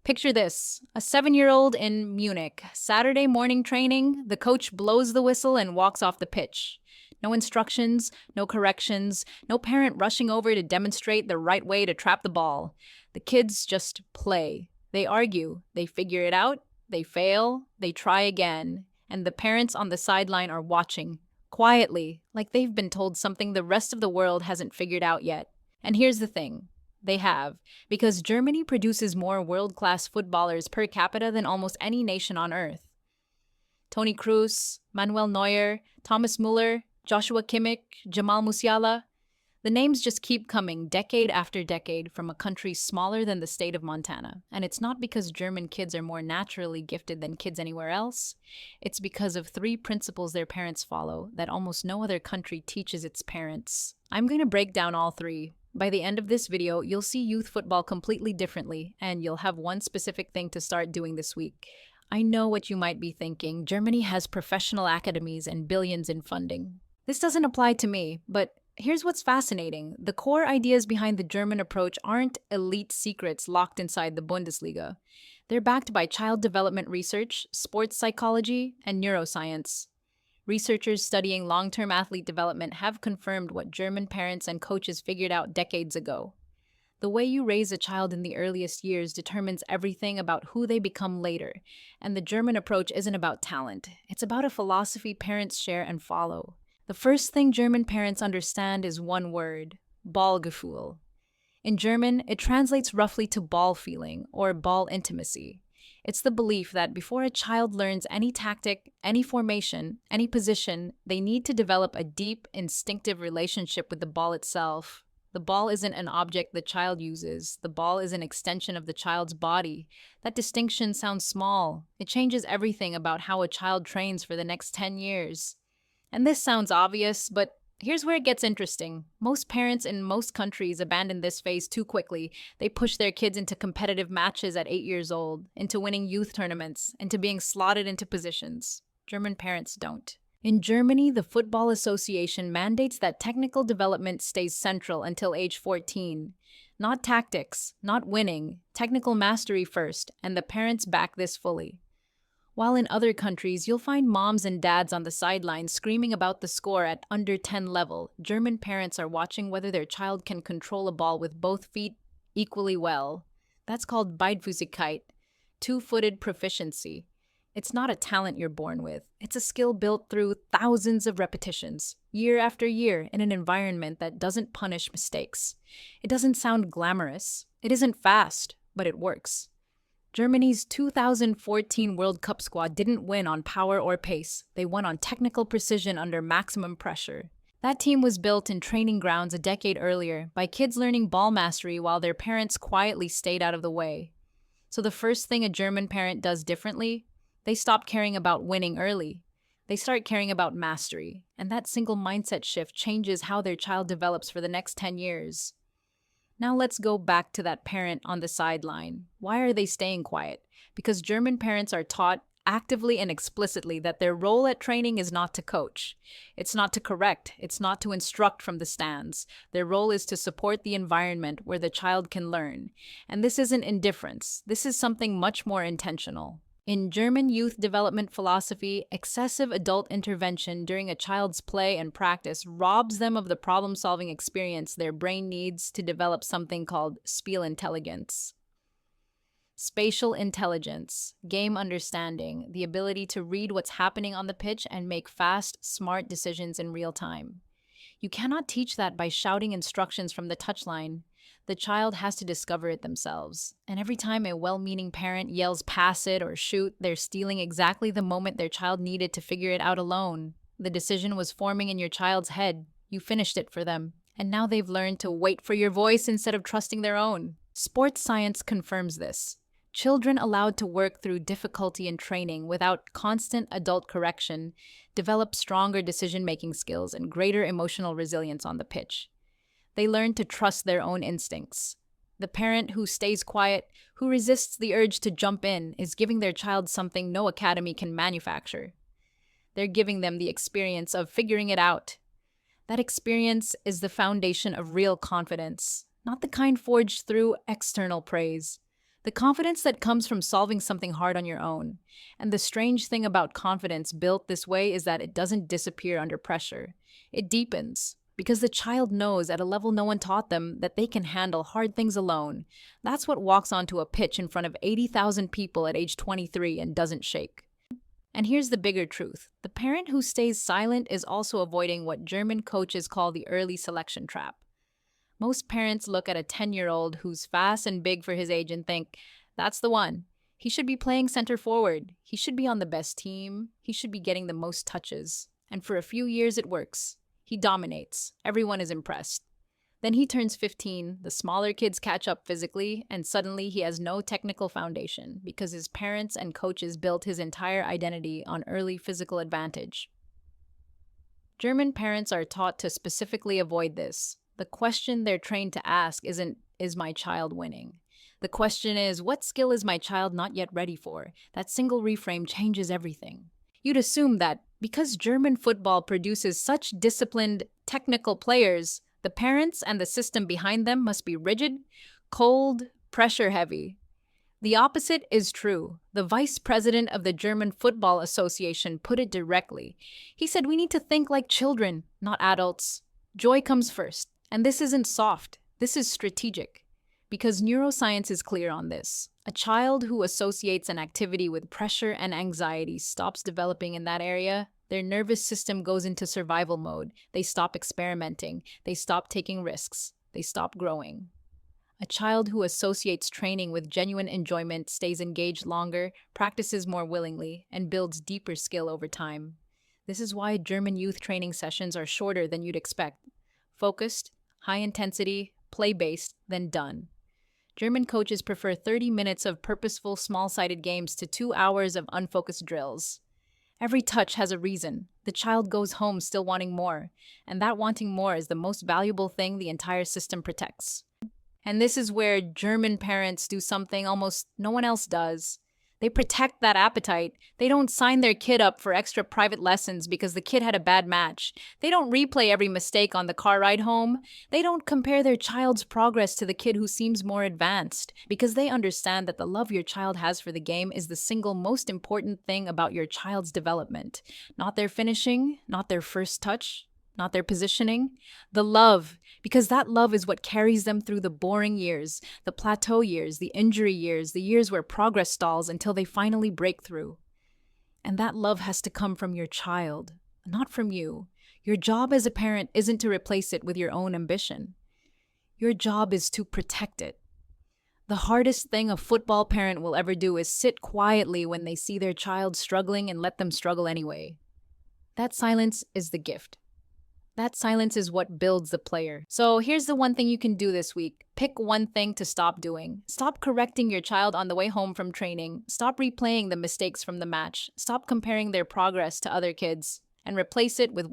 Picture this, a 7-year-old in Munich. Saturday morning training, the coach blows the whistle and walks off the pitch. No instructions, no corrections, no parent rushing over to demonstrate the right way to trap the ball. The kids just play. They argue, they figure it out, they fail, they try again. And the parents on the sideline are watching, quietly, like they've been told something the rest of the world hasn't figured out yet. And here's the thing, they have, because Germany produces more world class footballers per capita than almost any nation on earth. Toni Kroos, Manuel Neuer, Thomas Muller, Joshua Kimmich, Jamal Musiala. The names just keep coming decade after decade from a country smaller than the state of Montana. And it's not because German kids are more naturally gifted than kids anywhere else. It's because of three principles their parents follow that almost no other country teaches its parents. I'm going to break down all three. By the end of this video, you'll see youth football completely differently, and you'll have one specific thing to start doing this week. I know what you might be thinking. Germany has professional academies and billions in funding. This doesn't apply to me, but here's what's fascinating. The core ideas behind the German approach aren't elite secrets locked inside the Bundesliga. They're backed by child development research, sports psychology, and neuroscience. Researchers studying long-term athlete development have confirmed what German parents and coaches figured out decades ago. The way you raise a child in the earliest years determines everything about who they become later, and the German approach isn't about talent. It's about a philosophy parents share and follow. The first thing German parents understand is one word: Ballgefühl. In German, it translates roughly to ball feeling or ball intimacy. It's the belief that before a child learns any tactic, any formation, any position, they need to develop a deep, instinctive relationship with the ball itself. The ball isn't an object the child uses. The ball is an extension of the child's body. That distinction sounds small. It changes everything about how a child trains for the next 10 years. And this sounds obvious, but here's where it gets interesting. Most parents in most countries abandon this phase too quickly. They push their kids into competitive matches at 8 years old, into winning youth tournaments, into being slotted into positions. German parents don't. In Germany, the Football Association mandates that technical development stays central until age 14. Not tactics, not winning, technical mastery first, and the parents back this fully. While in other countries, you'll find moms and dads on the sidelines screaming about the score at under 10 level, German parents are watching whether their child can control a ball with both feet equally well. That's called Beidfüßigkeit, two-footed proficiency. It's not a talent you're born with. It's a skill built through thousands of repetitions, year after year, in an environment that doesn't punish mistakes. It doesn't sound glamorous. It isn't fast, but it works. Germany's 2014 World Cup squad didn't win on power or pace. They won on technical precision under maximum pressure. That team was built in training grounds a decade earlier by kids learning ball mastery while their parents quietly stayed out of the way. So the first thing a German parent does differently, they stop caring about winning early. They start caring about mastery. And that single mindset shift changes how their child develops for the next 10 years. Now let's go back to that parent on the sideline. Why are they staying quiet? Because German parents are taught actively and explicitly that their role at training is not to coach. It's not to correct. It's not to instruct from the stands. Their role is to support the environment where the child can learn. And this isn't indifference. This is something much more intentional. In German youth development philosophy, excessive adult intervention during a child's play and practice robs them of the problem-solving experience their brain needs to develop something called Spielintelligenz. Spatial intelligence, game understanding, the ability to read what's happening on the pitch and make fast, smart decisions in real time. You cannot teach that by shouting instructions from the touchline. The child has to discover it themselves. And every time a well-meaning parent yells pass it or shoot, they're stealing exactly the moment their child needed to figure it out alone. The decision was forming in your child's head. You finished it for them. And now they've learned to wait for your voice instead of trusting their own. Sports science confirms this. Children allowed to work through difficulty in training without constant adult correction develop stronger decision-making skills and greater emotional resilience on the pitch. They learn to trust their own instincts. The parent who stays quiet, who resists the urge to jump in, is giving their child something no academy can manufacture. They're giving them the experience of figuring it out. That experience is the foundation of real confidence, not the kind forged through external praise, The confidence that comes from solving something hard on your own. And the strange thing about confidence built this way is that it doesn't disappear under pressure. It deepens because the child knows at a level no one taught them that they can handle hard things alone. That's what walks onto a pitch in front of 80,000 people at age 23 and doesn't shake. And here's the bigger truth. The parent who stays silent is also avoiding what German coaches call the early selection trap. Most parents look at a 10-year-old who's fast and big for his age and think, that's the one. He should be playing center forward. He should be on the best team. He should be getting the most touches. And for a few years, it works. He dominates. Everyone is impressed. Then he turns 15, the smaller kids catch up physically, and suddenly he has no technical foundation because his parents and coaches built his entire identity on early physical advantage. German parents are taught to specifically avoid this. The question they're trained to ask isn't, is my child winning? The question is, what skill is my child not yet ready for? That single reframe changes everything. You'd assume that because German football produces such disciplined, technical players, the parents and the system behind them must be rigid, cold, pressure-heavy. The opposite is true. The vice president of the German Football Association put it directly. He said we need to think like children, not adults. Joy comes first. And this isn't soft. This is strategic. Because neuroscience is clear on this. A child who associates an activity with pressure and anxiety stops developing in that area. Their nervous system goes into survival mode. They stop experimenting. They stop taking risks. They stop growing. A child who associates training with genuine enjoyment stays engaged longer, practices more willingly, and builds deeper skill over time. This is why German youth training sessions are shorter than you'd expect. Focused, high intensity, play-based, then done. German coaches prefer 30 minutes of purposeful, small-sided games to 2 hours of unfocused drills. Every touch has a reason. The child goes home still wanting more, and that wanting more is the most valuable thing the entire system protects. And this is where German parents do something almost no one else does. They protect that appetite. They don't sign their kid up for extra private lessons because the kid had a bad match. They don't replay every mistake on the car ride home. They don't compare their child's progress to the kid who seems more advanced because they understand that the love your child has for the game is the single most important thing about your child's development. Not their finishing, not their first touch, not their positioning. The love, because that love is what carries them through the boring years, the plateau years, the injury years, the years where progress stalls until they finally break through. And that love has to come from your child, not from you. Your job as a parent isn't to replace it with your own ambition. Your job is to protect it. The hardest thing a football parent will ever do is sit quietly when they see their child struggling and let them struggle anyway. That silence is the gift. That silence is what builds the player. So here's the one thing you can do this week. Pick one thing to stop doing. Stop correcting your child on the way home from training. Stop replaying the mistakes from the match. Stop comparing their progress to other kids. And replace it with one